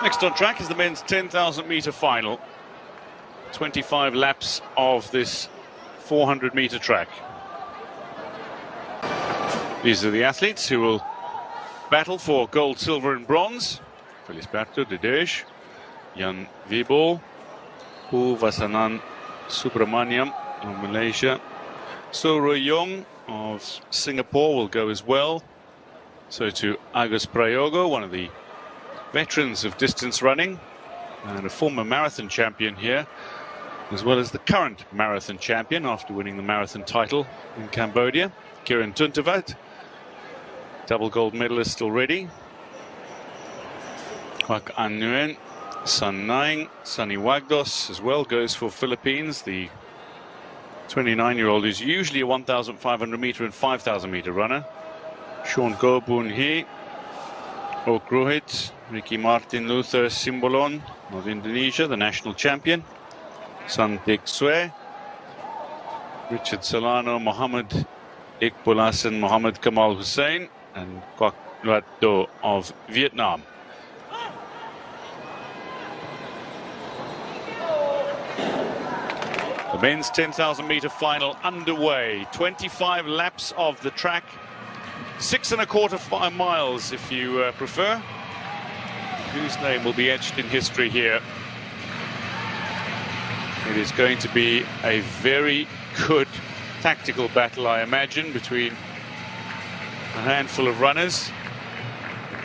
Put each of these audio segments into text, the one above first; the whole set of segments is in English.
Next on track is the men's 10,000 metre final. 25 laps of this 400 metre track. These are the athletes who will battle for gold, silver and bronze. Felisberto de Desh, Jan Wiebel, Vasanan Subramaniam of Malaysia. So Roy Yong of Singapore will go as well. So to Agus Prayogo, one of the veterans of distance running and a former marathon champion here, as well as the current marathon champion after winning the marathon title in Cambodia, Kiran Tuntavat, double gold medalist already. Kwak An Nguyen, Sun Naing, Sunny Wagdos as well goes for Philippines. The 29-year-old is usually a 1,500 metre and 5,000 metre runner. Sean Go Boon Hee, Ok Rohit, Ricky Martin Luther Simbolon of Indonesia, the national champion. San Dik Sue, Richard Solano, Mohammed Iqbal Hassan, Mohammed Kamal Hussein, and Quoc Loat Do of Vietnam. The men's 10,000 metre final underway. 25 laps of the track, 6¼ miles if you prefer. Whose name will be etched in history here? It is going to be a very good tactical battle, I imagine, between a handful of runners.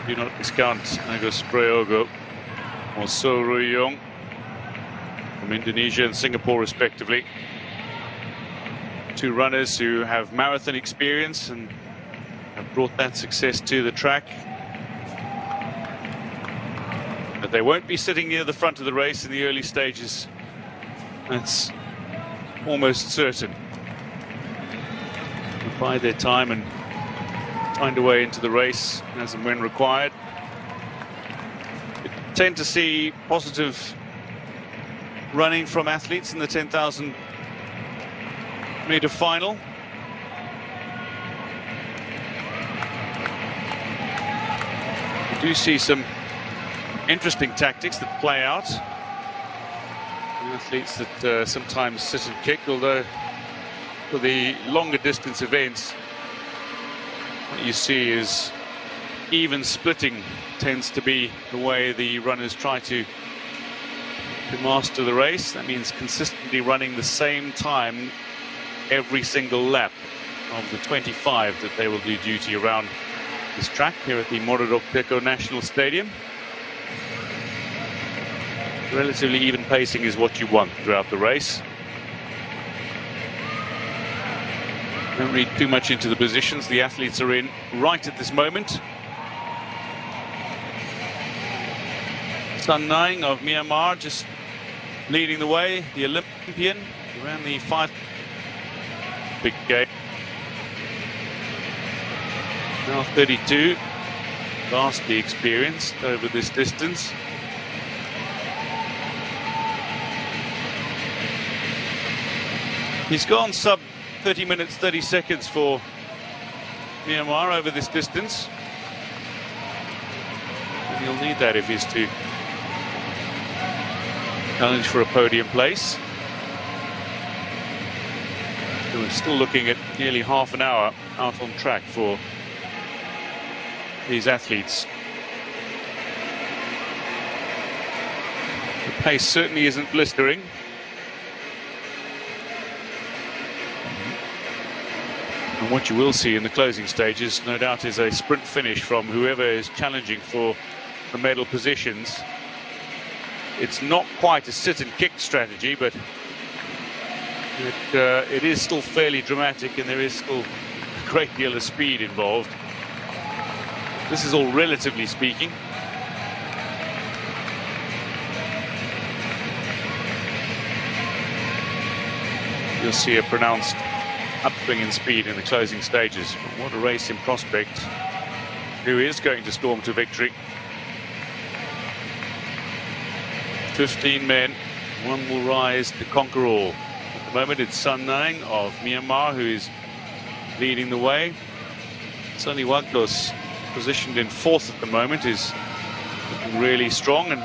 Do not discount Agus Prayogo or So Roy Yong from Indonesia and Singapore respectively. Two runners who have marathon experience and have brought that success to the track. But they won't be sitting near the front of the race in the early stages. That's almost certain. They'll bide their time and find a way into the race as and when required. We tend to see positive running from athletes in the 10,000 metre final. We do see some interesting tactics that play out. Athletes that sometimes sit and kick, although for the longer distance events what you see is even splitting tends to be the way the runners try to master the race. That means consistently running the same time every single lap of the 25 that they will do duty around this track here at the Morodok Peko National Stadium. Relatively even pacing is what you want throughout the race. Don't read too much into the positions the athletes are in right at this moment. Sun Naing of Myanmar just leading the way, the Olympian, around the 5 big gate. Now 32, vastly experienced over this distance. He's gone sub 30 minutes 30 seconds for Myanmar over this distance. And he'll need that if he's to challenge for a podium place. So we're still looking at nearly half an hour out on track for these athletes. The pace certainly isn't blistering. And what you will see in the closing stages, no doubt, is a sprint finish from whoever is challenging for the medal positions. It's not quite a sit and kick strategy, but it is still fairly dramatic, and there is still a great deal of speed involved. This is all relatively speaking. You'll see a pronounced upswing in speed in the closing stages. But what a race in prospect. Who is going to storm to victory? 15 men, one will rise to conquer all. At the moment it's Sun Naing of Myanmar who is leading the way. Sunny Wagdos, positioned in 4th at the moment, is really strong, and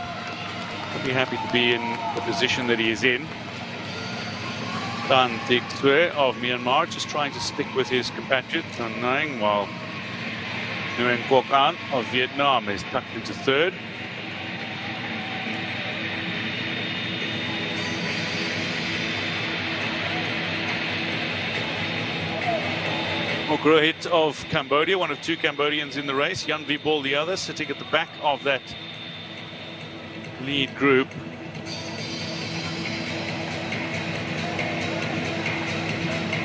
be happy to be in the position that he is in. Tan Thich Sue of Myanmar just trying to stick with his compatriot Tan Nang, while Nguyen Quoc An of Vietnam is tucked into third. Mokrohit of Cambodia, one of two Cambodians in the race. Jan Vibol, the other, sitting at the back of that lead group.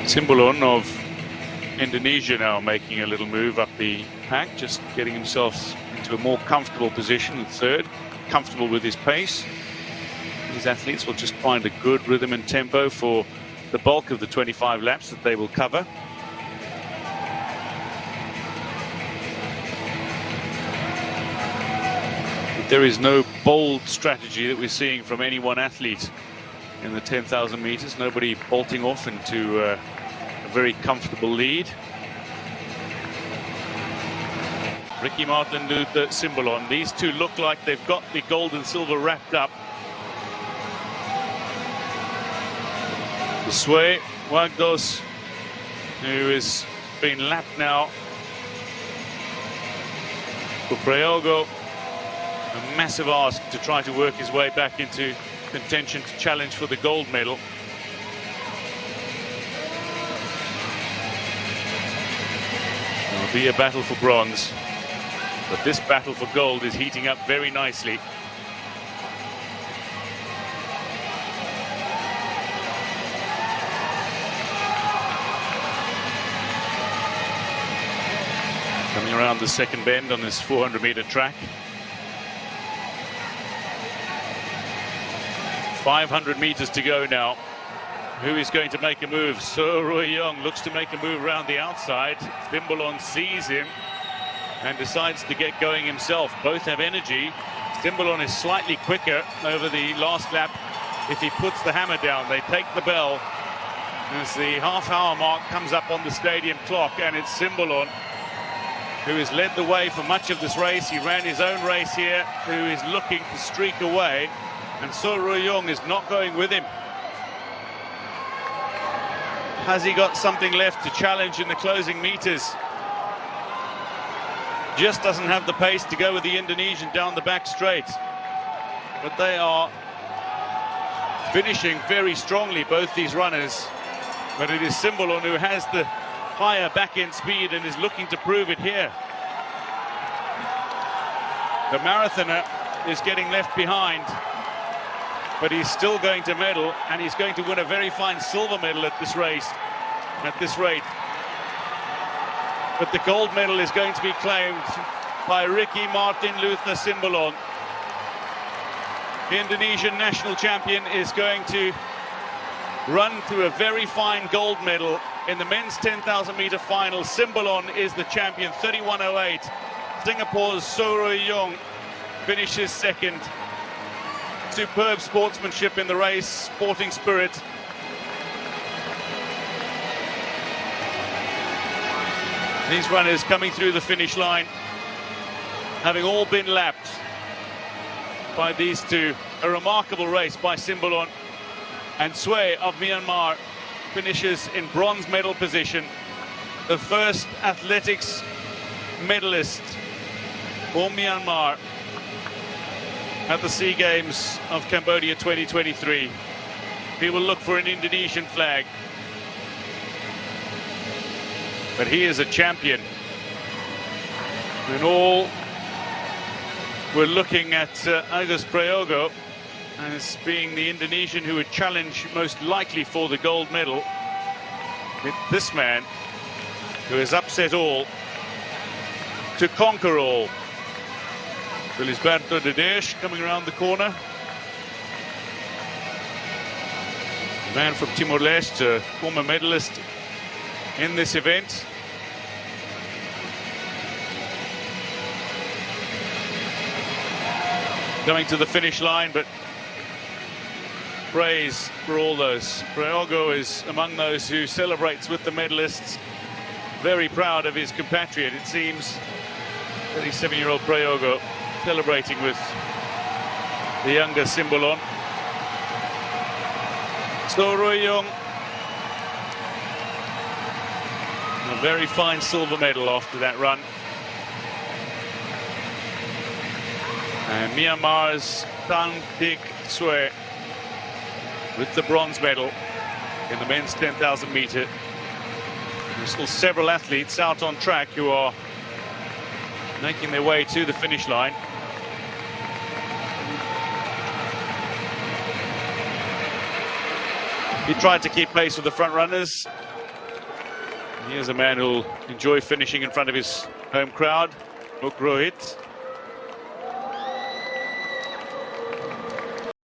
Simbolon of Indonesia now making a little move up the pack, just getting himself into a more comfortable position in third, comfortable with his pace. These athletes will just find a good rhythm and tempo for the bulk of the 25 laps that they will cover. There is no bold strategy that we're seeing from any one athlete in the 10,000 meters. Nobody bolting off into a very comfortable lead. Ricky Martin, Luther, Simbolon. These two look like they've got the gold and silver wrapped up. Sue Wagdos, who has been lapped now for Preogo. A massive ask to try to work his way back into contention to challenge for the gold medal. It'll be a battle for bronze, but this battle for gold is heating up very nicely. Coming around the second bend on this 400-meter track. 500 meters to go now. Who is going to make a move? So Roy Young looks to make a move around the outside. Simbolon sees him and decides to get going himself. Both have energy. Simbolon is slightly quicker over the last lap if he puts the hammer down. They take the bell as the half-hour mark comes up on the stadium clock, and it's Simbolon who has led the way for much of this race. He ran his own race here, who is looking to streak away. And So Roy-Young is not going with him. Has he got something left to challenge in the closing meters? Just doesn't have the pace to go with the Indonesian down the back straight. But they are finishing very strongly, both these runners. But it is Simbolon who has the higher back-end speed and is looking to prove it here. The marathoner is getting left behind, but he's still going to medal, and he's going to win a very fine silver medal at this race, at this rate. But the gold medal is going to be claimed by Ricky Martin Luther Simbolon. The Indonesian national champion is going to run to a very fine gold medal in the men's 10,000 meter final. Simbolon is the champion, 31.08. Singapore's So Roy-Young finishes second. Superb sportsmanship in the race, sporting spirit. These runners coming through the finish line, having all been lapped by these two. A remarkable race by Simbolon. And Sue of Myanmar finishes in bronze medal position. The first athletics medalist for Myanmar at the SEA Games of Cambodia 2023. He will look for an Indonesian flag. But he is a champion. In all, we're looking at Agus Prayogo as being the Indonesian who would challenge most likely for the gold medal. With this man, who has upset all, to conquer all. Felisberto Dedesh coming around the corner. The man from Timor-Leste, former medalist in this event. Coming to the finish line, but praise for all those. Prayogo is among those who celebrates with the medalists. Very proud of his compatriot, it seems. 37-year-old Prayogo. celebrating with the younger Simbolon. So Roy-Young, a very fine silver medal after that run. And Myanmar's Tan Dik Sue with the bronze medal in the men's 10,000 meter. There's still several athletes out on track who are making their way to the finish line. He tried to keep pace with the front runners. Here's a man who'll enjoy finishing in front of his home crowd, Mukrohit.